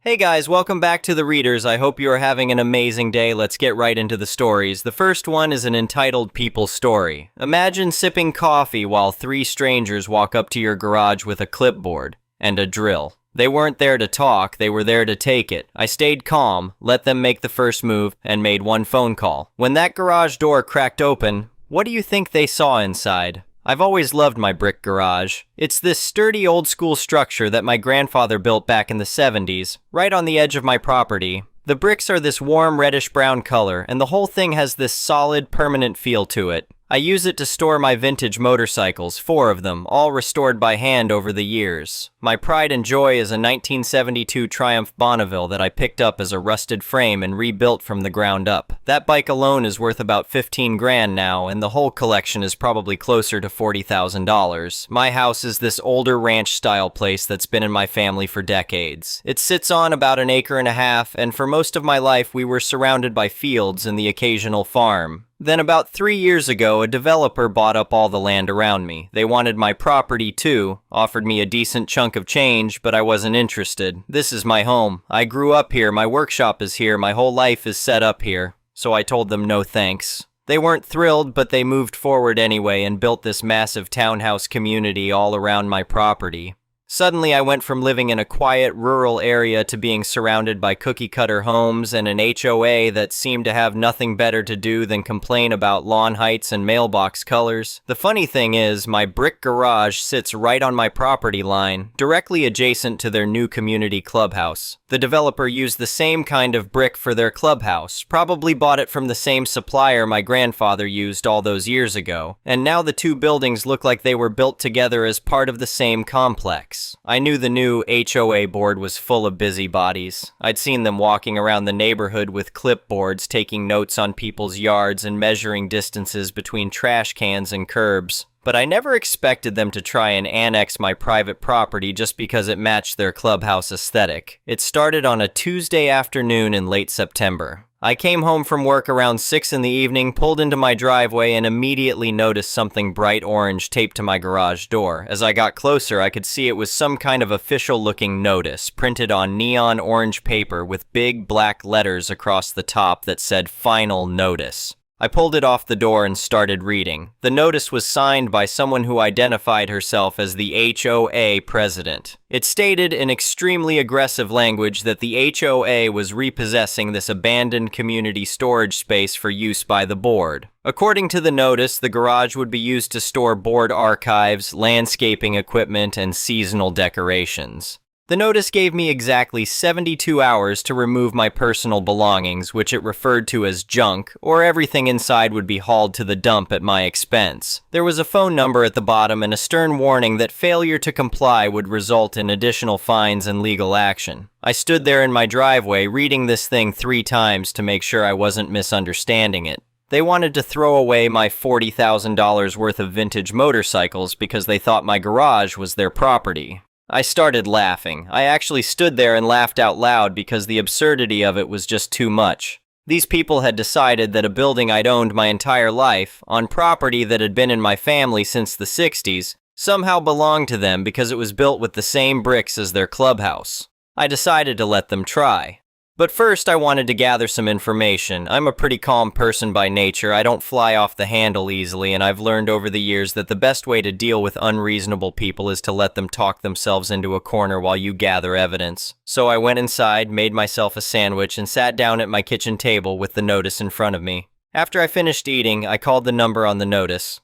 Hey guys, welcome back to The Readers. I hope you are having an amazing day. Let's get right into the stories. The first one is an entitled People Story. Imagine sipping coffee while three strangers walk up to your garage with a clipboard and a drill. They weren't there to talk, they were there to take it. I stayed calm, let them make the first move, and made one phone call. When that garage door cracked open, what do you think they saw inside? I've always loved my brick garage. It's this sturdy old school structure that my grandfather built back in the 70s, right on the edge of my property. The bricks are this warm reddish brown color, and the whole thing has this solid, permanent feel to it. I use it to store my vintage motorcycles, 4 of them, all restored by hand over the years. My pride and joy is a 1972 Triumph Bonneville that I picked up as a rusted frame and rebuilt from the ground up. That bike alone is worth about 15 grand now, and the whole collection is probably closer to $40,000. My house is this older ranch-style place that's been in my family for decades. It sits on about an acre and a half, and for most of my life we were surrounded by fields and the occasional farm. Then about 3 years ago, a developer bought up all the land around me. They wanted my property too, offered me a decent chunk of change, but I wasn't interested. This is my home. I grew up here, my workshop is here, my whole life is set up here. So I told them no thanks. They weren't thrilled, but they moved forward anyway and built this massive townhouse community all around my property. Suddenly, I went from living in a quiet, rural area to being surrounded by cookie-cutter homes and an HOA that seemed to have nothing better to do than complain about lawn heights and mailbox colors. The funny thing is, my brick garage sits right on my property line, directly adjacent to their new community clubhouse. The developer used the same kind of brick for their clubhouse, probably bought it from the same supplier my grandfather used all those years ago, and now the two buildings look like they were built together as part of the same complex. I knew the new HOA board was full of busybodies. I'd seen them walking around the neighborhood with clipboards, taking notes on people's yards and measuring distances between trash cans and curbs. But I never expected them to try and annex my private property just because it matched their clubhouse aesthetic. It started on a Tuesday afternoon in late September. I came home from work around 6 in the evening, pulled into my driveway, and immediately noticed something bright orange taped to my garage door. As I got closer, I could see it was some kind of official-looking notice, printed on neon orange paper with big black letters across the top that said "Final Notice." I pulled it off the door and started reading. The notice was signed by someone who identified herself as the HOA president. It stated in extremely aggressive language that the HOA was repossessing this abandoned community storage space for use by the board. According to the notice, the garage would be used to store board archives, landscaping equipment, and seasonal decorations. The notice gave me exactly 72 hours to remove my personal belongings, which it referred to as junk, or everything inside would be hauled to the dump at my expense. There was a phone number at the bottom and a stern warning that failure to comply would result in additional fines and legal action. I stood there in my driveway reading this thing 3 times to make sure I wasn't misunderstanding it. They wanted to throw away my $40,000 worth of vintage motorcycles because they thought my garage was their property. I started laughing. I actually stood there and laughed out loud because the absurdity of it was just too much. These people had decided that a building I'd owned my entire life, on property that had been in my family since the 60s, somehow belonged to them because it was built with the same bricks as their clubhouse. I decided to let them try. But first, I wanted to gather some information. I'm a pretty calm person by nature. I don't fly off the handle easily, and I've learned over the years that the best way to deal with unreasonable people is to let them talk themselves into a corner while you gather evidence. So I went inside, made myself a sandwich, and sat down at my kitchen table with the notice in front of me. After I finished eating, I called the number on the notice.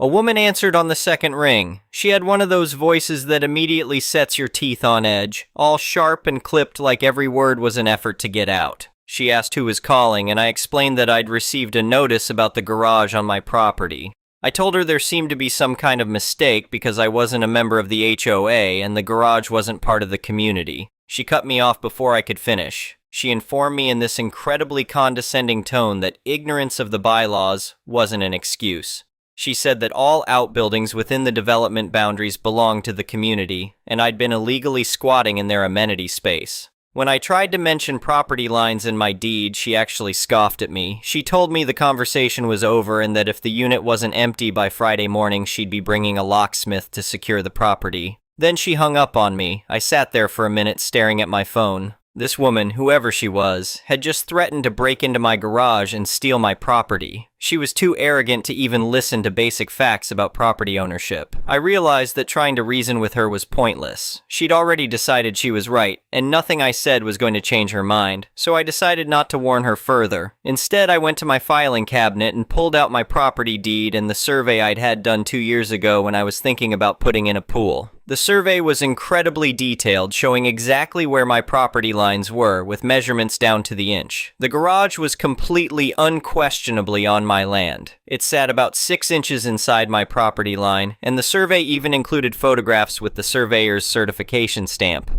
A woman answered on the second ring. She had one of those voices that immediately sets your teeth on edge, all sharp and clipped like every word was an effort to get out. She asked who was calling, and I explained that I'd received a notice about the garage on my property. I told her there seemed to be some kind of mistake because I wasn't a member of the HOA and the garage wasn't part of the community. She cut me off before I could finish. She informed me in this incredibly condescending tone that ignorance of the bylaws wasn't an excuse. She said that all outbuildings within the development boundaries belonged to the community, and I'd been illegally squatting in their amenity space. When I tried to mention property lines in my deed, she actually scoffed at me. She told me the conversation was over and that if the unit wasn't empty by Friday morning, she'd be bringing a locksmith to secure the property. Then she hung up on me. I sat there for a minute staring at my phone. This woman, whoever she was, had just threatened to break into my garage and steal my property. She was too arrogant to even listen to basic facts about property ownership. I realized that trying to reason with her was pointless. She'd already decided she was right, and nothing I said was going to change her mind, so I decided not to warn her further. Instead, I went to my filing cabinet and pulled out my property deed and the survey I'd had done 2 years ago when I was thinking about putting in a pool. The survey was incredibly detailed, showing exactly where my property lines were, with measurements down to the inch. The garage was completely unquestionably on my land. It sat about 6 inches inside my property line, and the survey even included photographs with the surveyor's certification stamp.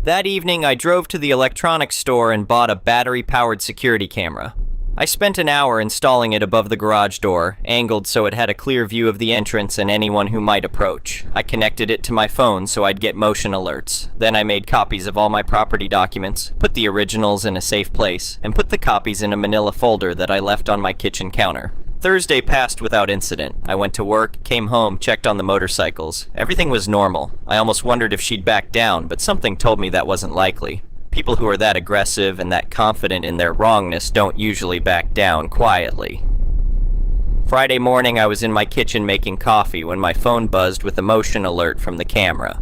That evening, I drove to the electronics store and bought a battery-powered security camera. I spent an hour installing it above the garage door, angled so it had a clear view of the entrance and anyone who might approach. I connected it to my phone so I'd get motion alerts. Then I made copies of all my property documents, put the originals in a safe place, and put the copies in a manila folder that I left on my kitchen counter. Thursday passed without incident. I went to work, came home, checked on the motorcycles. Everything was normal. I almost wondered if she'd back down, but something told me that wasn't likely. People who are that aggressive and that confident in their wrongness don't usually back down quietly. Friday morning, I was in my kitchen making coffee when my phone buzzed with a motion alert from the camera.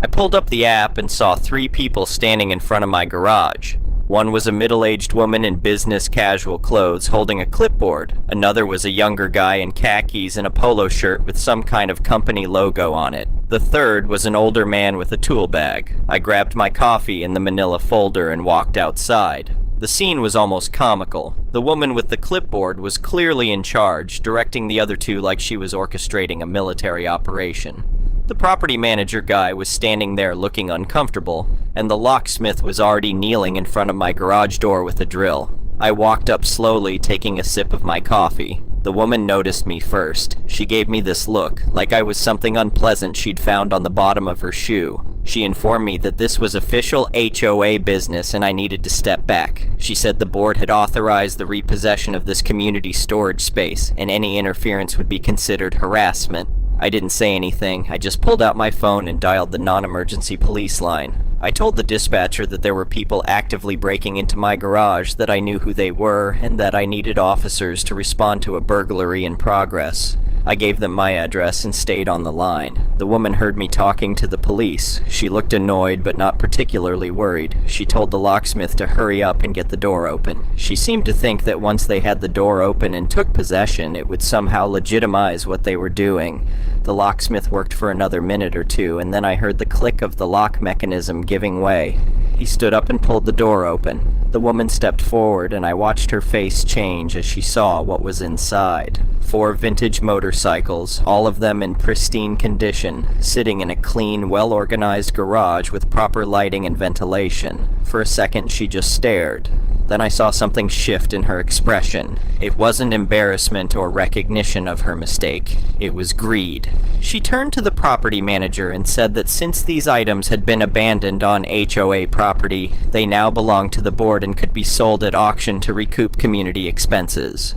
I pulled up the app and saw 3 people standing in front of my garage. One was a middle-aged woman in business casual clothes holding a clipboard. Another was a younger guy in khakis and a polo shirt with some kind of company logo on it. The third was an older man with a tool bag. I grabbed my coffee in the manila folder and walked outside. The scene was almost comical. The woman with the clipboard was clearly in charge, directing the other 2 like she was orchestrating a military operation. The property manager guy was standing there looking uncomfortable, and the locksmith was already kneeling in front of my garage door with a drill. I walked up slowly, taking a sip of my coffee. The woman noticed me first. She gave me this look, like I was something unpleasant she'd found on the bottom of her shoe. She informed me that this was official HOA business and I needed to step back. She said the board had authorized the repossession of this community storage space, and any interference would be considered harassment. I didn't say anything. I just pulled out my phone and dialed the non-emergency police line. I told the dispatcher that there were people actively breaking into my garage, that I knew who they were, and that I needed officers to respond to a burglary in progress. I gave them my address and stayed on the line. The woman heard me talking to the police. She looked annoyed but not particularly worried. She told the locksmith to hurry up and get the door open. She seemed to think that once they had the door open and took possession, it would somehow legitimize what they were doing. The locksmith worked for another minute or 2, and then I heard the click of the lock mechanism giving way. He stood up and pulled the door open. The woman stepped forward, and I watched her face change as she saw what was inside. 4 vintage motorcycles, all of them in pristine condition, sitting in a clean, well-organized garage with proper lighting and ventilation. For a second, she just stared. Then I saw something shift in her expression. It wasn't embarrassment or recognition of her mistake. It was greed. She turned to the property manager and said that since these items had been abandoned on HOA property, they now belonged to the board and could be sold at auction to recoup community expenses.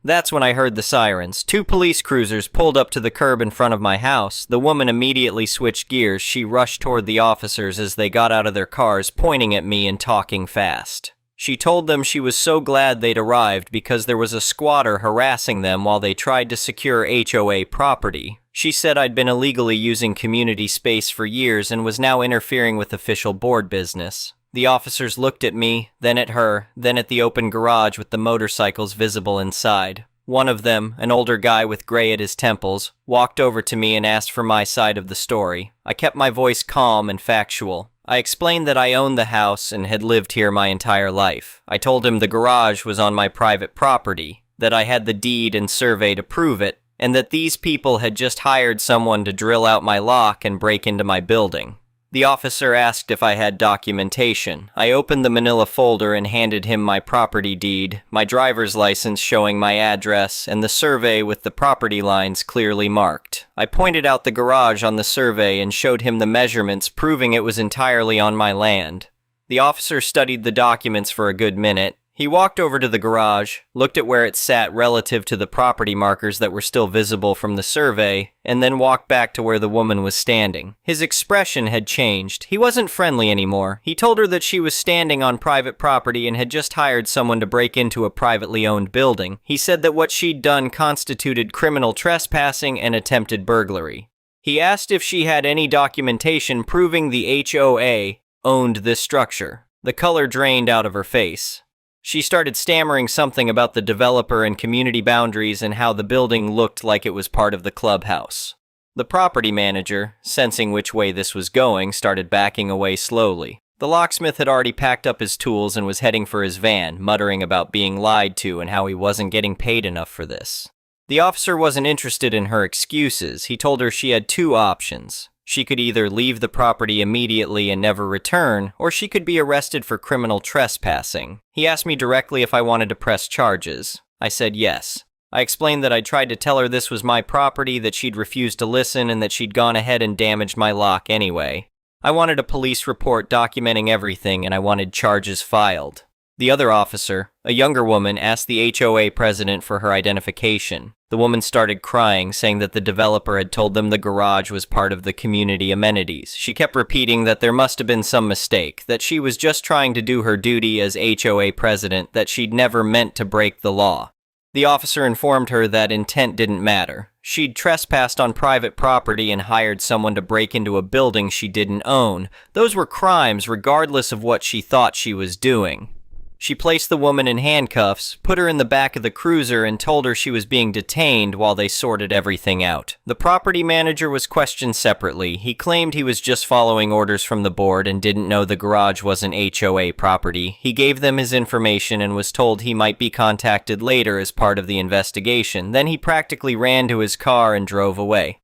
That's when I heard the sirens. 2 police cruisers pulled up to the curb in front of my house. The woman immediately switched gears. She rushed toward the officers as they got out of their cars, pointing at me and talking fast. She told them she was so glad they'd arrived because there was a squatter harassing them while they tried to secure HOA property. She said I'd been illegally using community space for years and was now interfering with official board business. The officers looked at me, then at her, then at the open garage with the motorcycles visible inside. One of them, an older guy with gray at his temples, walked over to me and asked for my side of the story. I kept my voice calm and factual. I explained that I owned the house and had lived here my entire life. I told him the garage was on my private property, that I had the deed and survey to prove it, and that these people had just hired someone to drill out my lock and break into my building. The officer asked if I had documentation. I opened the manila folder and handed him my property deed, my driver's license showing my address, and the survey with the property lines clearly marked. I pointed out the garage on the survey and showed him the measurements proving it was entirely on my land. The officer studied the documents for a good minute. He walked over to the garage, looked at where it sat relative to the property markers that were still visible from the survey, and then walked back to where the woman was standing. His expression had changed. He wasn't friendly anymore. He told her that she was standing on private property and had just hired someone to break into a privately owned building. He said that what she'd done constituted criminal trespassing and attempted burglary. He asked if she had any documentation proving the HOA owned this structure. The color drained out of her face. She started stammering something about the developer and community boundaries and how the building looked like it was part of the clubhouse. The property manager, sensing which way this was going, started backing away slowly. The locksmith had already packed up his tools and was heading for his van, muttering about being lied to and how he wasn't getting paid enough for this. The officer wasn't interested in her excuses. He told her she had two options. She could either leave the property immediately and never return, or she could be arrested for criminal trespassing. He asked me directly if I wanted to press charges. I said yes. I explained that I'd tried to tell her this was my property, that she'd refused to listen, and that she'd gone ahead and damaged my lock anyway. I wanted a police report documenting everything, and I wanted charges filed. The other officer, a younger woman, asked the HOA president for her identification. The woman started crying, saying that the developer had told them the garage was part of the community amenities. She kept repeating that there must have been some mistake, that she was just trying to do her duty as HOA president, that she'd never meant to break the law. The officer informed her that intent didn't matter. She'd trespassed on private property and hired someone to break into a building she didn't own. Those were crimes regardless of what she thought she was doing. She placed the woman in handcuffs, put her in the back of the cruiser, and told her she was being detained while they sorted everything out. The property manager was questioned separately. He claimed he was just following orders from the board and didn't know the garage was an HOA property. He gave them his information and was told he might be contacted later as part of the investigation. Then he practically ran to his car and drove away.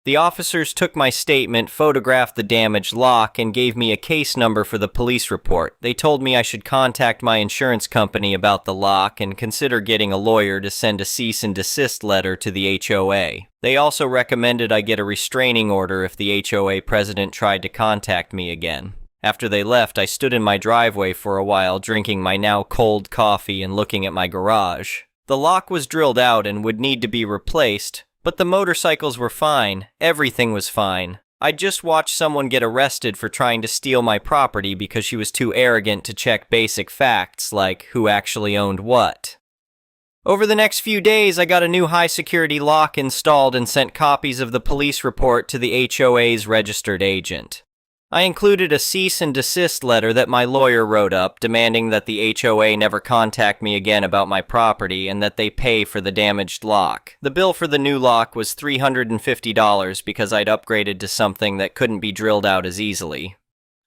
The officers took my statement, photographed the damaged lock, and gave me a case number for the police report. They told me I should contact my insurance company about the lock and consider getting a lawyer to send a cease and desist letter to the HOA. They also recommended I get a restraining order if the HOA president tried to contact me again. After they left, I stood in my driveway for a while, drinking my now cold coffee and looking at my garage. The lock was drilled out and would need to be replaced, but the motorcycles were fine. Everything was fine. I'd just watched someone get arrested for trying to steal my property because she was too arrogant to check basic facts like who actually owned what. Over the next few days, I got a new high-security lock installed and sent copies of the police report to the HOA's registered agent. I included a cease and desist letter that my lawyer wrote up, demanding that the HOA never contact me again about my property and that they pay for the damaged lock. The bill for the new lock was $350 because I'd upgraded to something that couldn't be drilled out as easily.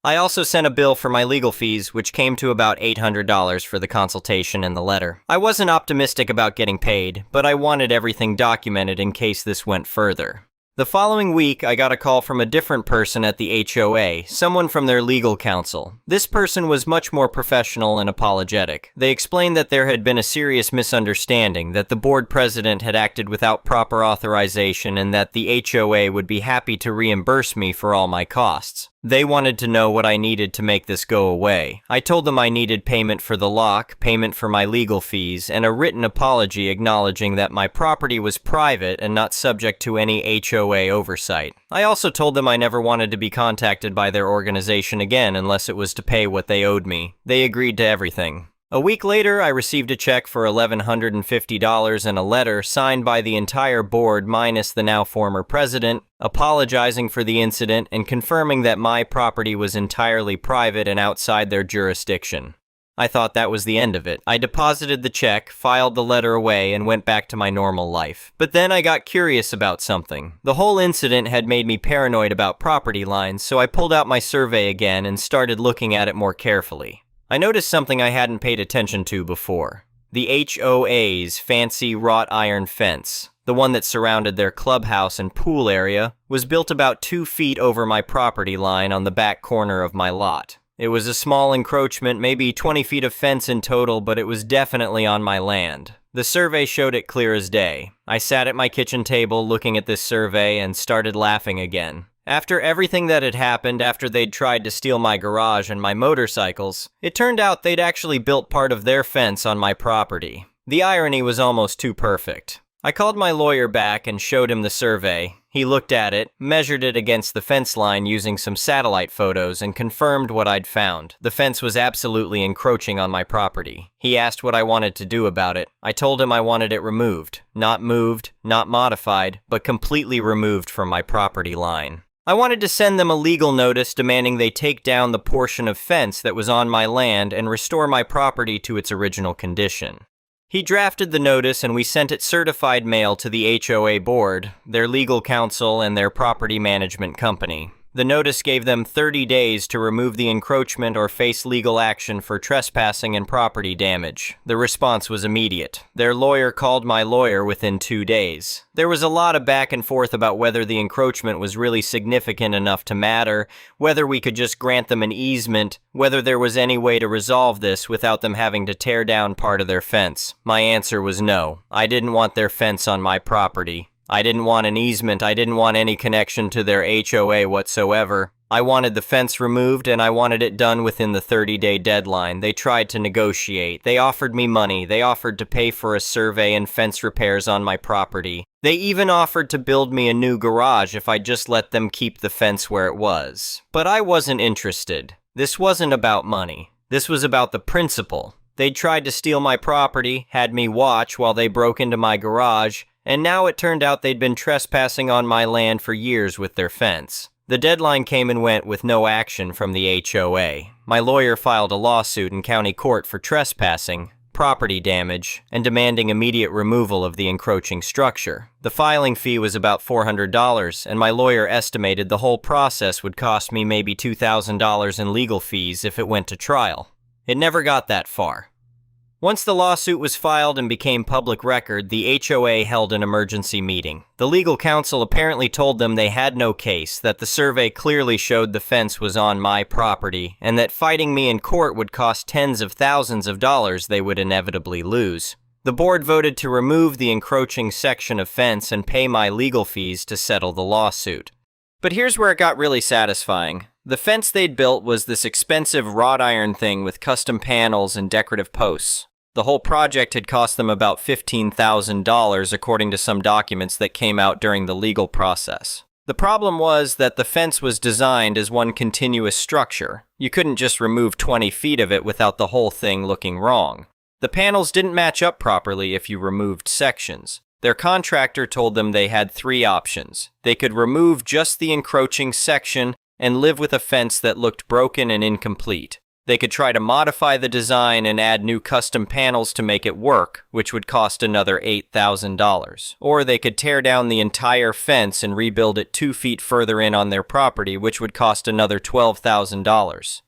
I also sent a bill for my legal fees, which came to about $800 for the consultation and the letter. I wasn't optimistic about getting paid, but I wanted everything documented in case this went further. The following week, I got a call from a different person at the HOA, someone from their legal counsel. This person was much more professional and apologetic. They explained that there had been a serious misunderstanding, that the board president had acted without proper authorization, and that the HOA would be happy to reimburse me for all my costs. They wanted to know what I needed to make this go away. I told them I needed payment for the lock, payment for my legal fees, and a written apology acknowledging that my property was private and not subject to any HOA oversight. I also told them I never wanted to be contacted by their organization again unless it was to pay what they owed me. They agreed to everything. A week later, I received a check for $1,150 and a letter signed by the entire board minus the now former president, apologizing for the incident and confirming that my property was entirely private and outside their jurisdiction. I thought that was the end of it. I deposited the check, filed the letter away, and went back to my normal life. But then I got curious about something. The whole incident had made me paranoid about property lines, so I pulled out my survey again and started looking at it more carefully. I noticed something I hadn't paid attention to before. The HOA's fancy wrought iron fence, the one that surrounded their clubhouse and pool area, was built about 2 feet over my property line on the back corner of my lot. It was a small encroachment, maybe 20 feet of fence in total, but it was definitely on my land. The survey showed it clear as day. I sat at my kitchen table looking at this survey and started laughing again. After everything that had happened after they'd tried to steal my garage and my motorcycles, it turned out they'd actually built part of their fence on my property. The irony was almost too perfect. I called my lawyer back and showed him the survey. He looked at it, measured it against the fence line using some satellite photos, and confirmed what I'd found. The fence was absolutely encroaching on my property. He asked what I wanted to do about it. I told him I wanted it removed. Not moved, not modified, but completely removed from my property line. I wanted to send them a legal notice demanding they take down the portion of fence that was on my land and restore my property to its original condition. He drafted the notice and we sent it certified mail to the HOA board, their legal counsel, and their property management company. The notice gave them 30 days to remove the encroachment or face legal action for trespassing and property damage. The response was immediate. Their lawyer called my lawyer within 2 days. There was a lot of back and forth about whether the encroachment was really significant enough to matter, whether we could just grant them an easement, whether there was any way to resolve this without them having to tear down part of their fence. My answer was no. I didn't want their fence on my property. I didn't want an easement, I didn't want any connection to their HOA whatsoever. I wanted the fence removed and I wanted it done within the 30-day deadline. They tried to negotiate. They offered me money. They offered to pay for a survey and fence repairs on my property. They even offered to build me a new garage if I just let them keep the fence where it was. But I wasn't interested. This wasn't about money. This was about the principle. They'd tried to steal my property, had me watch while they broke into my garage, and now it turned out they'd been trespassing on my land for years with their fence. The deadline came and went with no action from the HOA. My lawyer filed a lawsuit in county court for trespassing, property damage, and demanding immediate removal of the encroaching structure. The filing fee was about $400, and my lawyer estimated the whole process would cost me maybe $2,000 in legal fees if it went to trial. It never got that far. Once the lawsuit was filed and became public record, the HOA held an emergency meeting. The legal counsel apparently told them they had no case, that the survey clearly showed the fence was on my property, and that fighting me in court would cost tens of thousands of dollars they would inevitably lose. The board voted to remove the encroaching section of fence and pay my legal fees to settle the lawsuit. But here's where it got really satisfying. The fence they'd built was this expensive wrought iron thing with custom panels and decorative posts. The whole project had cost them about $15,000 according to some documents that came out during the legal process. The problem was that the fence was designed as one continuous structure. You couldn't just remove 20 feet of it without the whole thing looking wrong. The panels didn't match up properly if you removed sections. Their contractor told them they had 3 options. They could remove just the encroaching section and live with a fence that looked broken and incomplete. They could try to modify the design and add new custom panels to make it work, which would cost another $8,000. Or they could tear down the entire fence and rebuild it 2 feet further in on their property, which would cost another $12,000.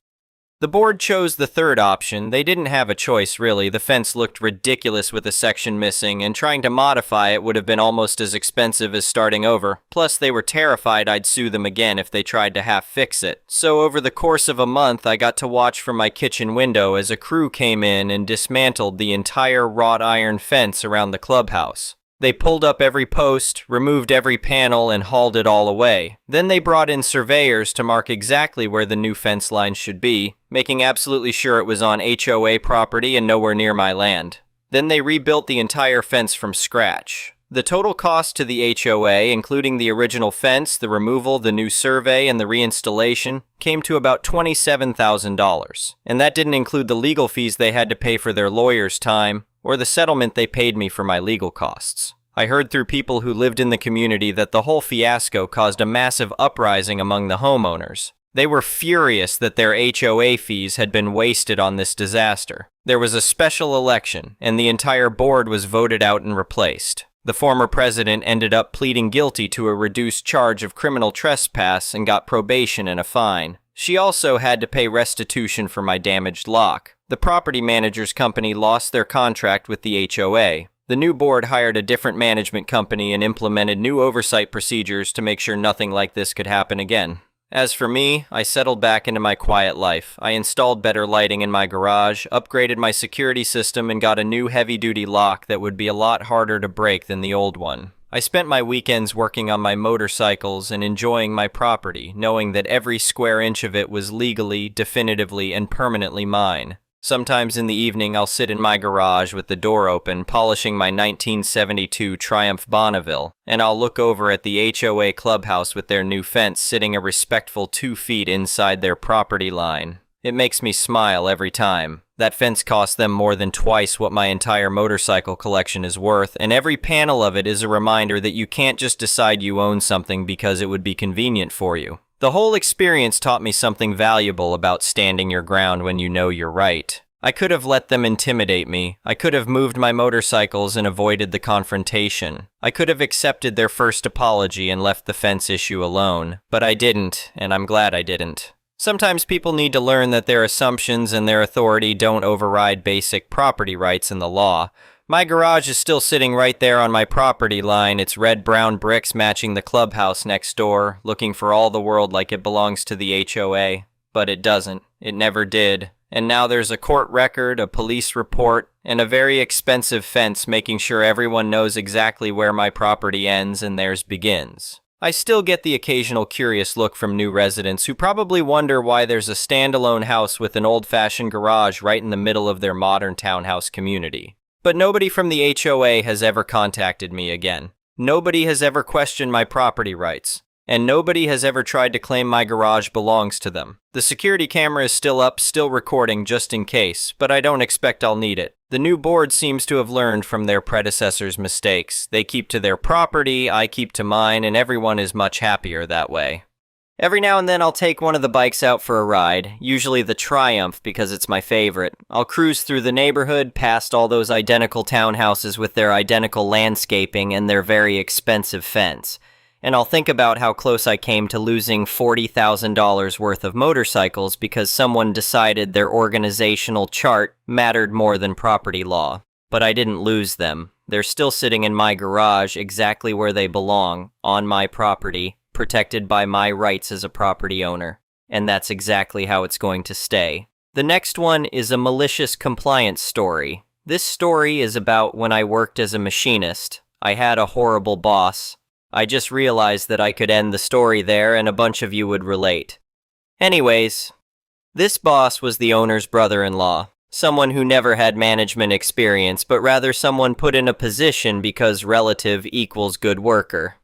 The board chose the third option. They didn't have a choice, really. The fence looked ridiculous with a section missing, and trying to modify it would have been almost as expensive as starting over. Plus, they were terrified I'd sue them again if they tried to half-fix it. So over the course of a month, I got to watch from my kitchen window as a crew came in and dismantled the entire wrought iron fence around the clubhouse. They pulled up every post, removed every panel, and hauled it all away. Then they brought in surveyors to mark exactly where the new fence line should be, making absolutely sure it was on HOA property and nowhere near my land. Then they rebuilt the entire fence from scratch. The total cost to the HOA, including the original fence, the removal, the new survey, and the reinstallation, came to about $27,000. And that didn't include the legal fees they had to pay for their lawyer's time, or the settlement they paid me for my legal costs. I heard through people who lived in the community that the whole fiasco caused a massive uprising among the homeowners. They were furious that their HOA fees had been wasted on this disaster. There was a special election, and the entire board was voted out and replaced. The former president ended up pleading guilty to a reduced charge of criminal trespass and got probation and a fine. She also had to pay restitution for my damaged lock. The property manager's company lost their contract with the HOA. The new board hired a different management company and implemented new oversight procedures to make sure nothing like this could happen again. As for me, I settled back into my quiet life. I installed better lighting in my garage, upgraded my security system, and got a new heavy-duty lock that would be a lot harder to break than the old one. I spent my weekends working on my motorcycles and enjoying my property, knowing that every square inch of it was legally, definitively, and permanently mine. Sometimes in the evening I'll sit in my garage with the door open, polishing my 1972 Triumph Bonneville, and I'll look over at the HOA clubhouse with their new fence sitting a respectful 2 feet inside their property line. It makes me smile every time. That fence cost them more than twice what my entire motorcycle collection is worth, and every panel of it is a reminder that you can't just decide you own something because it would be convenient for you. The whole experience taught me something valuable about standing your ground when you know you're right. I could have let them intimidate me. I could have moved my motorcycles and avoided the confrontation. I could have accepted their first apology and left the fence issue alone. But I didn't, and I'm glad I didn't. Sometimes people need to learn that their assumptions and their authority don't override basic property rights in the law. My garage is still sitting right there on my property line, its red-brown bricks matching the clubhouse next door, looking for all the world like it belongs to the HOA. But it doesn't. It never did. And now there's a court record, a police report, and a very expensive fence making sure everyone knows exactly where my property ends and theirs begins. I still get the occasional curious look from new residents who probably wonder why there's a standalone house with an old-fashioned garage right in the middle of their modern townhouse community. But nobody from the HOA has ever contacted me again. Nobody has ever questioned my property rights. And nobody has ever tried to claim my garage belongs to them. The security camera is still up, still recording just in case, but I don't expect I'll need it. The new board seems to have learned from their predecessors' mistakes. They keep to their property, I keep to mine, and everyone is much happier that way. Every now and then I'll take one of the bikes out for a ride, usually the Triumph because it's my favorite. I'll cruise through the neighborhood, past all those identical townhouses with their identical landscaping and their very expensive fence. And I'll think about how close I came to losing $40,000 worth of motorcycles because someone decided their organizational chart mattered more than property law. But I didn't lose them. They're still sitting in my garage exactly where they belong, on my property, protected by my rights as a property owner. And that's exactly how it's going to stay. The next one is a malicious compliance story. This story is about when I worked as a machinist. I had a horrible boss. I just realized that I could end the story there and a bunch of you would relate. Anyways, this boss was the owner's brother-in-law, someone who never had management experience, but rather someone put in a position because relative equals good worker.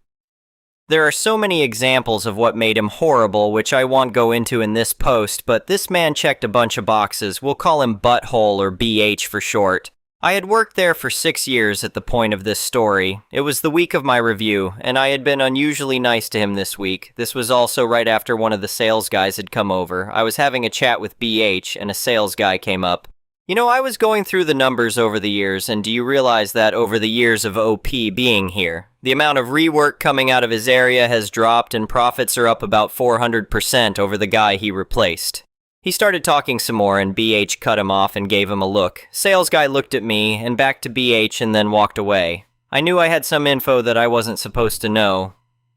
There are so many examples of what made him horrible, which I won't go into in this post, but this man checked a bunch of boxes. We'll call him Butthole or BH for short. I had worked there for 6 years at the point of this story. It was the week of my review, and I had been unusually nice to him this week. This was also right after one of the sales guys had come over. I was having a chat with BH, and a sales guy came up. You know, I was going through the numbers over the years, and do you realize that over the years of OP being here, the amount of rework coming out of his area has dropped and profits are up about 400% over the guy he replaced? He started talking some more and BH cut him off and gave him a look. Sales guy looked at me and back to BH and then walked away. I knew I had some info that I wasn't supposed to know,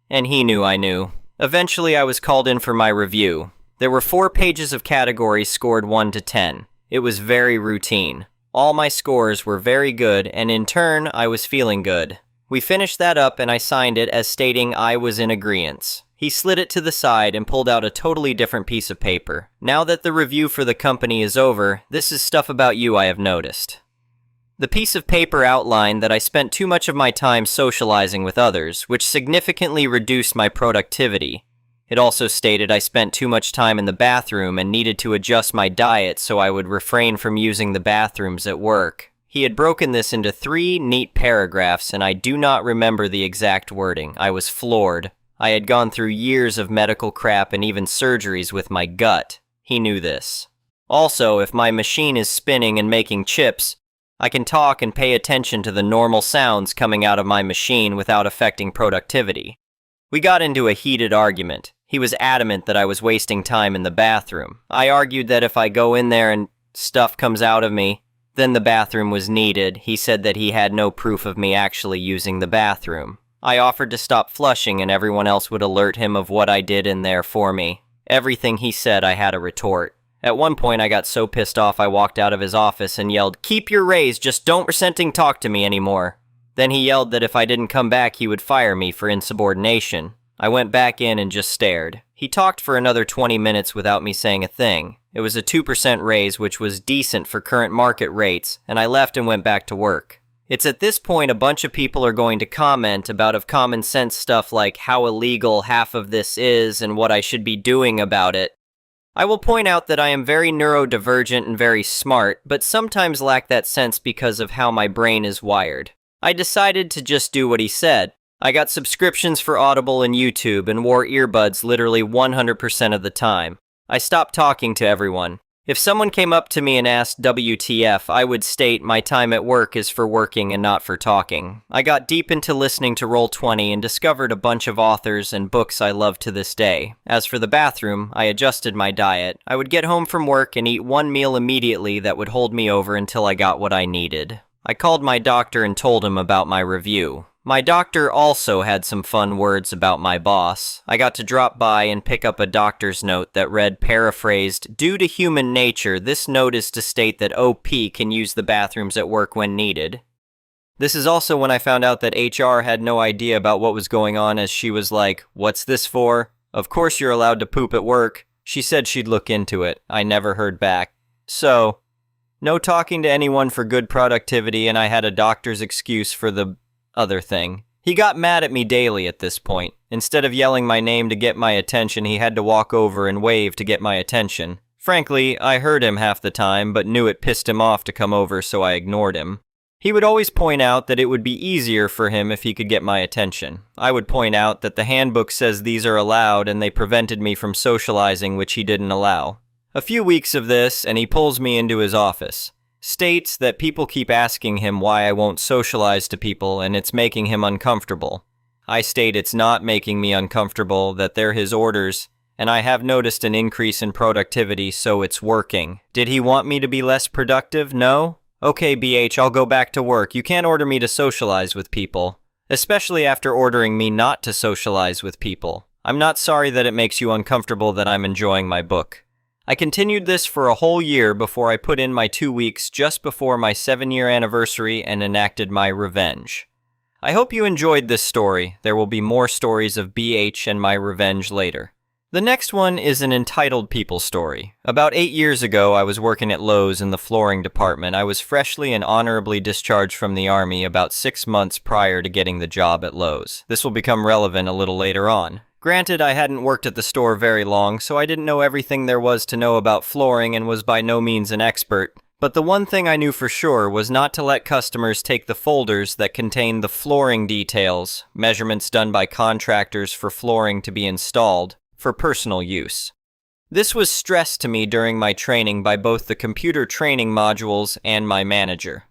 and he knew I knew. Eventually I was called in for my review. There were 4 pages of categories scored 1 to 10. It was very routine. All my scores were very good, and in turn, I was feeling good. We finished that up and I signed it as stating I was in agreeance. He slid it to the side and pulled out a totally different piece of paper. Now that the review for the company is over, this is stuff about you I have noticed. The piece of paper outlined that I spent too much of my time socializing with others, which significantly reduced my productivity. It also stated I spent too much time in the bathroom and needed to adjust my diet so I would refrain from using the bathrooms at work. He had broken this into 3 neat paragraphs, and I do not remember the exact wording. I was floored. I had gone through years of medical crap and even surgeries with my gut. He knew this. Also, if my machine is spinning and making chips, I can talk and pay attention to the normal sounds coming out of my machine without affecting productivity. We got into a heated argument. He was adamant that I was wasting time in the bathroom. I argued that if I go in there and stuff comes out of me, then the bathroom was needed. He said that he had no proof of me actually using the bathroom. I offered to stop flushing and everyone else would alert him of what I did in there for me. Everything he said I had a retort. At one point I got so pissed off I walked out of his office and yelled, "Keep your raise, just don't talk to me anymore." Then he yelled that if I didn't come back, he would fire me for insubordination. I went back in and just stared. He talked for another 20 minutes without me saying a thing. It was a 2% raise, which was decent for current market rates, and I left and went back to work. It's at this point a bunch of people are going to comment about common sense stuff like how illegal half of this is and what I should be doing about it. I will point out that I am very neurodivergent and very smart, but sometimes lack that sense because of how my brain is wired. I decided to just do what he said. I got subscriptions for Audible and YouTube and wore earbuds literally 100% of the time. I stopped talking to everyone. If someone came up to me and asked WTF, I would state my time at work is for working and not for talking. I got deep into listening to Roll20 and discovered a bunch of authors and books I love to this day. As for the bathroom, I adjusted my diet. I would get home from work and eat one meal immediately that would hold me over until I got what I needed. I called my doctor and told him about my review. My doctor also had some fun words about my boss. I got to drop by and pick up a doctor's note that read, paraphrased, "Due to human nature, this note is to state that OP can use the bathrooms at work when needed." This is also when I found out that HR had no idea about what was going on, as she was like, "What's this for? Of course you're allowed to poop at work." She said she'd look into it. I never heard back. So, no talking to anyone for good productivity, and I had a doctor's excuse for the other thing. He got mad at me daily at this point. Instead of yelling my name to get my attention, he had to walk over and wave to get my attention. Frankly, I heard him half the time, but knew it pissed him off to come over, so I ignored him. He would always point out that it would be easier for him if he could get my attention. I would point out that the handbook says these are allowed and they prevented me from socializing, which he didn't allow. A few weeks of this, and he pulls me into his office. States that people keep asking him why I won't socialize to people and it's making him uncomfortable. I state it's not making me uncomfortable, that they're his orders, and I have noticed an increase in productivity, so it's working. Did he want me to be less productive? No? Okay, BH, I'll go back to work. You can't order me to socialize with people, especially after ordering me not to socialize with people. I'm not sorry that it makes you uncomfortable that I'm enjoying my book. I continued this for a whole year before I put in my 2 weeks just before my 7-year anniversary and enacted my revenge. I hope you enjoyed this story. There will be more stories of BH and my revenge later. The next one is an entitled people story. About 8 years ago, I was working at Lowe's in the flooring department. I was freshly and honorably discharged from the Army about 6 months prior to getting the job at Lowe's. This will become relevant a little later on. Granted, I hadn't worked at the store very long, so I didn't know everything there was to know about flooring and was by no means an expert. But the one thing I knew for sure was not to let customers take the folders that contained the flooring details, measurements done by contractors for flooring to be installed, for personal use. This was stressed to me during my training by both the computer training modules and my manager.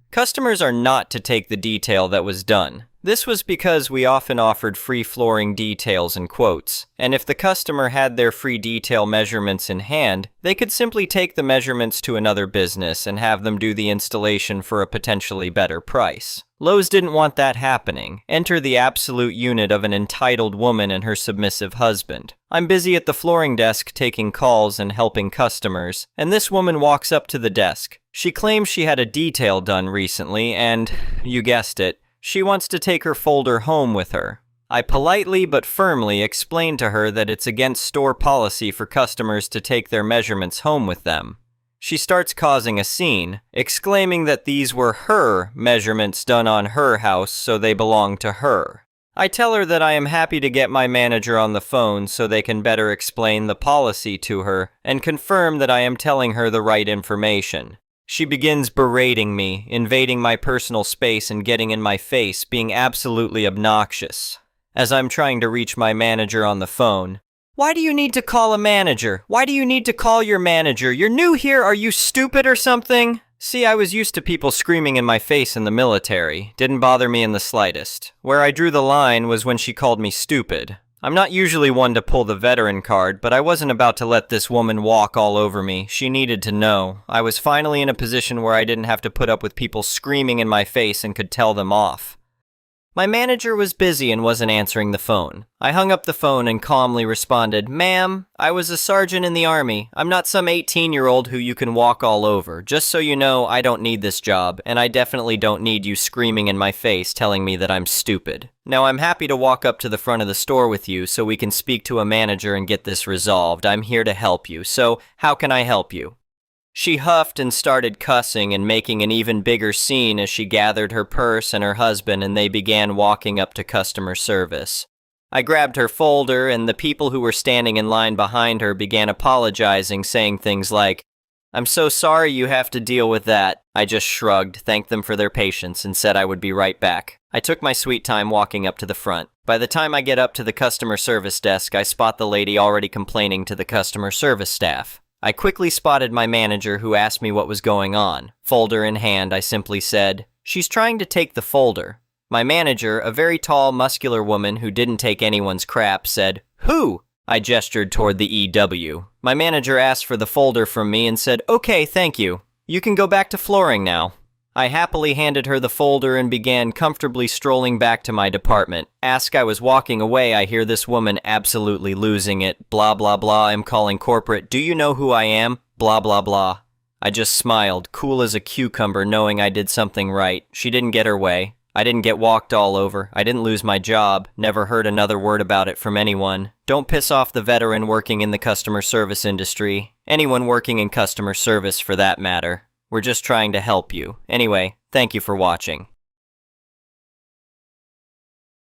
Customers are not to take the detail that was done. This was because we often offered free flooring details in quotes, and if the customer had their free detail measurements in hand, they could simply take the measurements to another business and have them do the installation for a potentially better price. Lowe's didn't want that happening. Enter the absolute unit of an entitled woman and her submissive husband. I'm busy at the flooring desk taking calls and helping customers, and this woman walks up to the desk. She claims she had a detail done recently and, you guessed it, she wants to take her folder home with her. I politely but firmly explained to her that it's against store policy for customers to take their measurements home with them. She starts causing a scene, exclaiming that these were her measurements done on her house, so they belong to her. I tell her that I am happy to get my manager on the phone so they can better explain the policy to her and confirm that I am telling her the right information. She begins berating me, invading my personal space and getting in my face, being absolutely obnoxious. As I'm trying to reach my manager on the phone, "Why do you need to call a manager? Why do you need to call your manager? You're new here, are you stupid or something?" See, I was used to people screaming in my face in the military. Didn't bother me in the slightest. Where I drew the line was when she called me stupid. I'm not usually one to pull the veteran card, but I wasn't about to let this woman walk all over me. She needed to know. I was finally in a position where I didn't have to put up with people screaming in my face and could tell them off. My manager was busy and wasn't answering the phone. I hung up the phone and calmly responded, "Ma'am, I was a sergeant in the Army. I'm not some 18-year-old who you can walk all over. Just so you know, I don't need this job, and I definitely don't need you screaming in my face telling me that I'm stupid. Now, I'm happy to walk up to the front of the store with you so we can speak to a manager and get this resolved. I'm here to help you. So, how can I help you?" She huffed and started cussing and making an even bigger scene as she gathered her purse and her husband and they began walking up to customer service. I grabbed her folder and the people who were standing in line behind her began apologizing, saying things like, "I'm so sorry you have to deal with that." I just shrugged, thanked them for their patience, and said I would be right back. I took my sweet time walking up to the front. By the time I get up to the customer service desk, I spot the lady already complaining to the customer service staff. I quickly spotted my manager who asked me what was going on. Folder in hand, I simply said, "She's trying to take the folder." My manager, a very tall, muscular woman who didn't take anyone's crap, said, "Who?" I gestured toward the EW. My manager asked for the folder from me and said, "Okay, thank you. You can go back to flooring now." I happily handed her the folder and began comfortably strolling back to my department. As I was walking away, I hear this woman absolutely losing it. "Blah, blah, blah, I'm calling corporate. Do you know who I am? Blah, blah, blah." I just smiled, cool as a cucumber, knowing I did something right. She didn't get her way. I didn't get walked all over. I didn't lose my job. Never heard another word about it from anyone. Don't piss off the veteran working in the customer service industry. Anyone working in customer service, for that matter. We're just trying to help you. Anyway, thank you for watching.